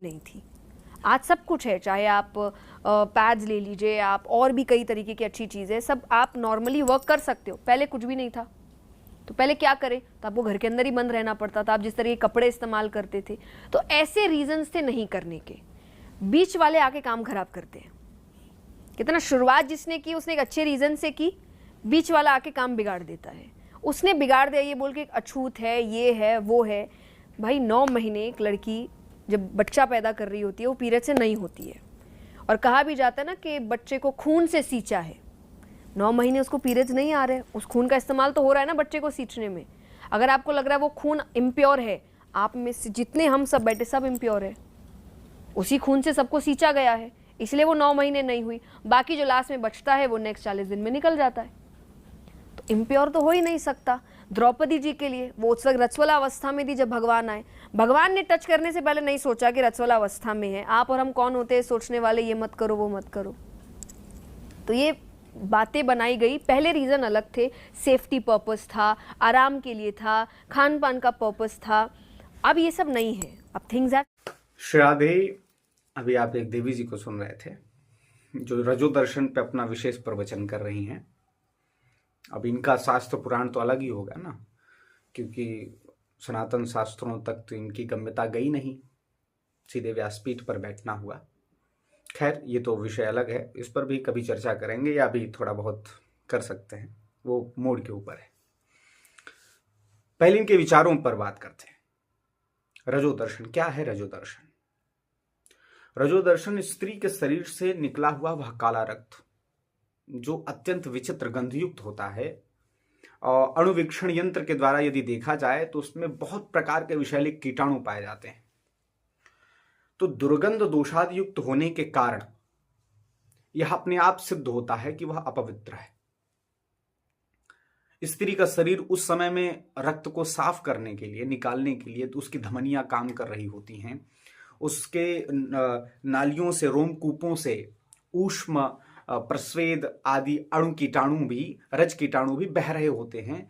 नहीं थी। आज सब कुछ है, चाहे आप पैड्स ले लीजिए, आप और भी कई तरीके की अच्छी चीज़ें, सब आप नॉर्मली वर्क कर सकते हो। पहले कुछ भी नहीं था, तो पहले क्या करें, तो आपको घर के अंदर ही बंद रहना पड़ता था। आप जिस तरह के कपड़े इस्तेमाल करते थे, तो ऐसे रीजंस थे नहीं करने के। बीच वाले आके काम खराब करते हैं। कितना शुरुआत जिसने की उसने एक अच्छे रीजन से की, बीच वाला आके काम बिगाड़ देता है। उसने बिगाड़ दिया ये बोल के अछूत है, ये है, वो है। भाई 9 महीने एक लड़की जब बच्चा पैदा कर रही होती है वो पीरियड से नहीं होती है, और कहा भी जाता है ना कि बच्चे को खून से सींचा है। 9 महीने उसको पीरियड्स नहीं आ रहे, उस खून का इस्तेमाल तो हो रहा है ना बच्चे को सींचने में। अगर आपको लग रहा है वो खून इम्प्योर है, आप में से जितने हम सब बैठे सब इम्प्योर है, उसी खून से सबको सींचा गया है, इसलिए वो 9 महीने नहीं हुई। बाकी जो लास्ट में बचता है वो नेक्स्ट 40 दिन में निकल जाता है, तो इम्प्योर तो हो ही नहीं सकता। द्रौपदी जी के लिए वो उस वक्त रजस्वला अवस्था में थी जब भगवान आए। भगवान ने टच करने से पहले नहीं सोचा कि रजस्वला अवस्था में है। आप और हम कौन होते हैं सोचने वाले, ये मत करो वो मत करो। तो ये बातें बनाई गई, पहले रीज़न अलग थे, सेफ्टी पर्पस था, आराम के लिए था, खान पान का पर्पस था। अब ये सब नहीं है, अब थिंग्स आर। श्राद्धे, अभी आप एक देवी जी को सुन रहे थे जो रजो दर्शन पे अपना विशेष प्रवचन कर रही हैं। अब इनका शास्त्र पुराण तो अलग ही होगा ना, क्योंकि सनातन शास्त्रों तक तो इनकी गम्यता गई नहीं, सीधे व्यासपीठ पर बैठना हुआ। खैर, ये तो विषय अलग है, इस पर भी कभी चर्चा करेंगे, या भी थोड़ा बहुत कर सकते हैं, वो मूड के ऊपर है। पहले इनके विचारों पर बात करते हैं। रजो दर्शन क्या है? रजो दर्शन रजोदर्शन स्त्री के शरीर से निकला हुआ वह काला रक्त जो अत्यंत विचित्र गंधयुक्त होता है, और अणुवीक्षण यंत्र के द्वारा यदि देखा जाए तो उसमें बहुत प्रकार के विषैले कीटाणु पाए जाते हैं। तो दुर्गंध दोषाद युक्त होने के कारण यह अपने आप सिद्ध होता है कि वह अपवित्र है। स्त्री का शरीर उस समय में रक्त को साफ करने के लिए, निकालने के लिए, तो उसकी धमनियां काम कर रही होती हैं, उसके नालियों से, रोमकूपों से ऊष्म, प्रस्वेद आदि अणु कीटाणु भी, रज कीटाणु भी बह रहे होते हैं।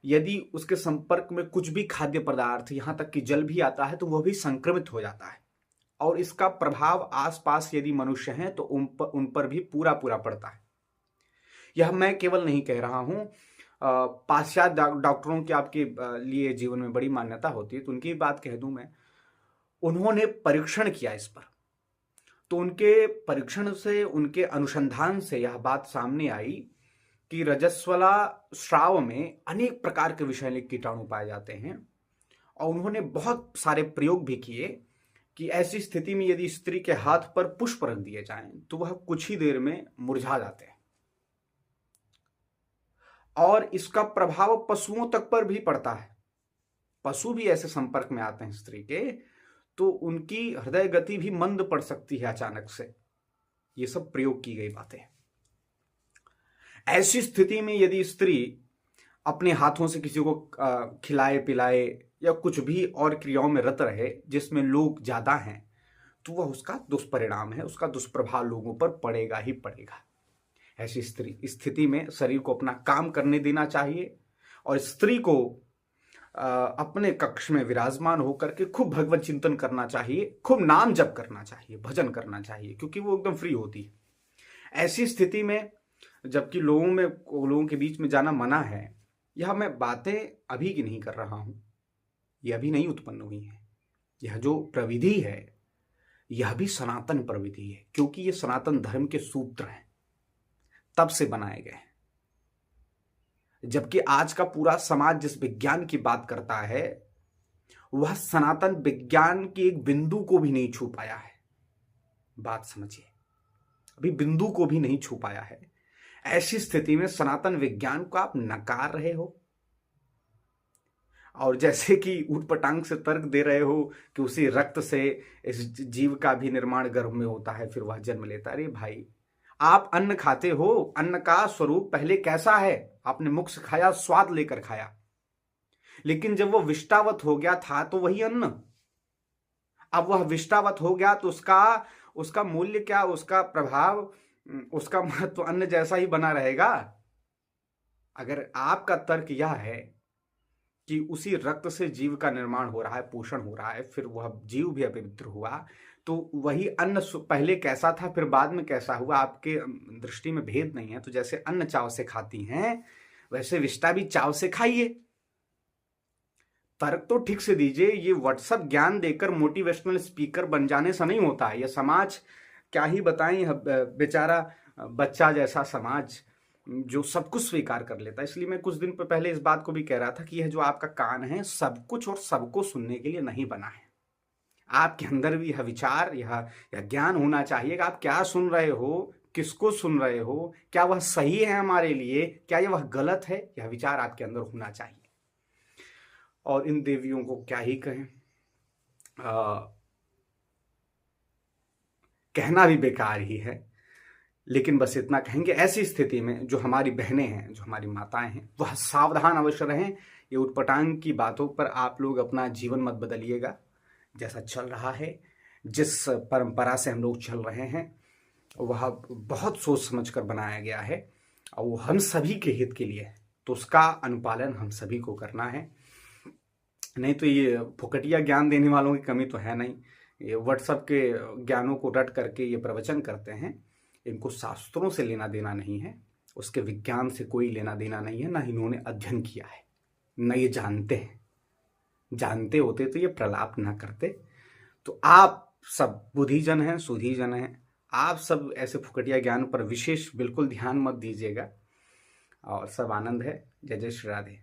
यदि उसके संपर्क में कुछ भी खाद्य पदार्थ, यहां तक कि जल भी आता है, तो वह भी संक्रमित हो जाता है, और इसका प्रभाव आसपास यदि मनुष्य हैं तो उन पर भी पूरा पूरा पड़ता है। यह मैं केवल नहीं कह रहा हूं, पाश्चात्य डॉक्टरों की आपके लिए जीवन में बड़ी मान्यता होती है, तो उनकी बात कह दूं मैं। उन्होंने परीक्षण किया इस पर, तो उनके परीक्षण से, उनके अनुसंधान से यह बात सामने आई कि रजस्वला स्राव में अनेक प्रकार के विषैले कीटाणु पाए जाते हैं, और उन्होंने बहुत सारे प्रयोग भी किए कि ऐसी स्थिति में यदि स्त्री के हाथ पर पुष्प रख दिए जाएं तो वह कुछ ही देर में मुरझा जाते हैं, और इसका प्रभाव पशुओं तक पर भी पड़ता है। पशु भी ऐसे संपर्क में आते हैं स्त्री के, तो उनकी हृदय गति भी मंद पड़ सकती है अचानक से। ये सब प्रयोग की गई बातें। ऐसी स्थिति में यदि स्त्री अपने हाथों से किसी को खिलाए पिलाए या कुछ भी और क्रियाओं में रत रहे जिसमें लोग ज्यादा हैं, तो वह उसका दुष्परिणाम है, उसका दुष्प्रभाव लोगों पर पड़ेगा ही पड़ेगा। ऐसी स्थिति में शरीर को अपना काम करने देना चाहिए, और स्त्री को अपने कक्ष में विराजमान होकर के खूब भगवत चिंतन करना चाहिए, खूब नाम जप करना चाहिए, भजन करना चाहिए, क्योंकि वो एकदम फ्री होती है ऐसी स्थिति में। जबकि लोगों के बीच में जाना मना है। यह मैं बातें अभी की नहीं कर रहा हूं, यह अभी नहीं उत्पन्न हुई है। यह जो प्रविधि है यह भी सनातन प्रविधि है, क्योंकि ये सनातन धर्म के सूत्र हैं, तब से बनाए गए हैं। जबकि आज का पूरा समाज जिस विज्ञान की बात करता है वह सनातन विज्ञान की एक बिंदु को भी नहीं छू पाया है। बात समझिए, अभी बिंदु को भी नहीं छू पाया है। ऐसी स्थिति में सनातन विज्ञान को आप नकार रहे हो, और जैसे कि ऊटपटांग से तर्क दे रहे हो कि उसी रक्त से इस जीव का भी निर्माण गर्भ में होता है, फिर वह जन्म लेता है। अरे भाई, आप अन्न खाते हो, अन्न का स्वरूप पहले कैसा है? आपने मुख से खाया, स्वाद लेकर खाया, लेकिन जब वो विष्टावत हो गया था तो वही अन्न। अब वह विष्टावत हो गया तो उसका मूल्य क्या, उसका प्रभाव, उसका महत्व अन्न जैसा ही बना रहेगा। अगर आपका तर्क यह है कि उसी रक्त से जीव का निर्माण हो रहा है, पोषण हो रहा है, फिर वह जीव भी अपवित्र हुआ, तो वही अन्न पहले कैसा था फिर बाद में कैसा हुआ, आपके दृष्टि में भेद नहीं है। तो जैसे अन्न चाव से खाती हैं, वैसे विष्टा भी चाव से खाइए। तर्क तो ठीक से दीजिए। ये व्हाट्सएप ज्ञान देकर मोटिवेशनल स्पीकर बन जाने से नहीं होता है। ये समाज क्या ही बताएं, बेचारा बच्चा जैसा समाज जो सब कुछ स्वीकार कर लेता है। इसलिए मैं कुछ दिन पहले इस बात को भी कह रहा था कि यह जो आपका कान है सब कुछ और सबको सुनने के लिए नहीं बना है। आपके अंदर भी यह विचार, यह ज्ञान होना चाहिए कि आप क्या सुन रहे हो, किसको सुन रहे हो, क्या वह सही है हमारे लिए, क्या यह वह गलत है, यह विचार आपके अंदर होना चाहिए। और इन देवियों को क्या ही कहें, कहना भी बेकार ही है। लेकिन बस इतना कहेंगे, ऐसी स्थिति में जो हमारी बहनें हैं, जो हमारी माताएं हैं, वह सावधान अवश्य रहें। ये उटपटांग की बातों पर आप लोग अपना जीवन मत बदलिएगा। जैसा चल रहा है, जिस परंपरा से हम लोग चल रहे हैं, वह बहुत सोच समझ कर बनाया गया है और वो हम सभी के हित के लिए है। तो उसका अनुपालन हम सभी को करना है। नहीं तो ये फुकटिया ज्ञान देने वालों की कमी तो है नहीं। ये व्हाट्सएप के ज्ञानों को रट करके ये प्रवचन करते हैं। इनको शास्त्रों से लेना देना नहीं है, उसके विज्ञान से कोई लेना देना नहीं है, ना इन्होंने अध्ययन किया है, न ये जानते हैं। जानते होते तो ये प्रलाप ना करते। तो आप सब बुद्धिजन हैं, सुधीजन हैं, आप सब ऐसे फुकटिया ज्ञान पर विशेष बिल्कुल ध्यान मत दीजिएगा। और सब आनंद है। जय जय श्री राधे।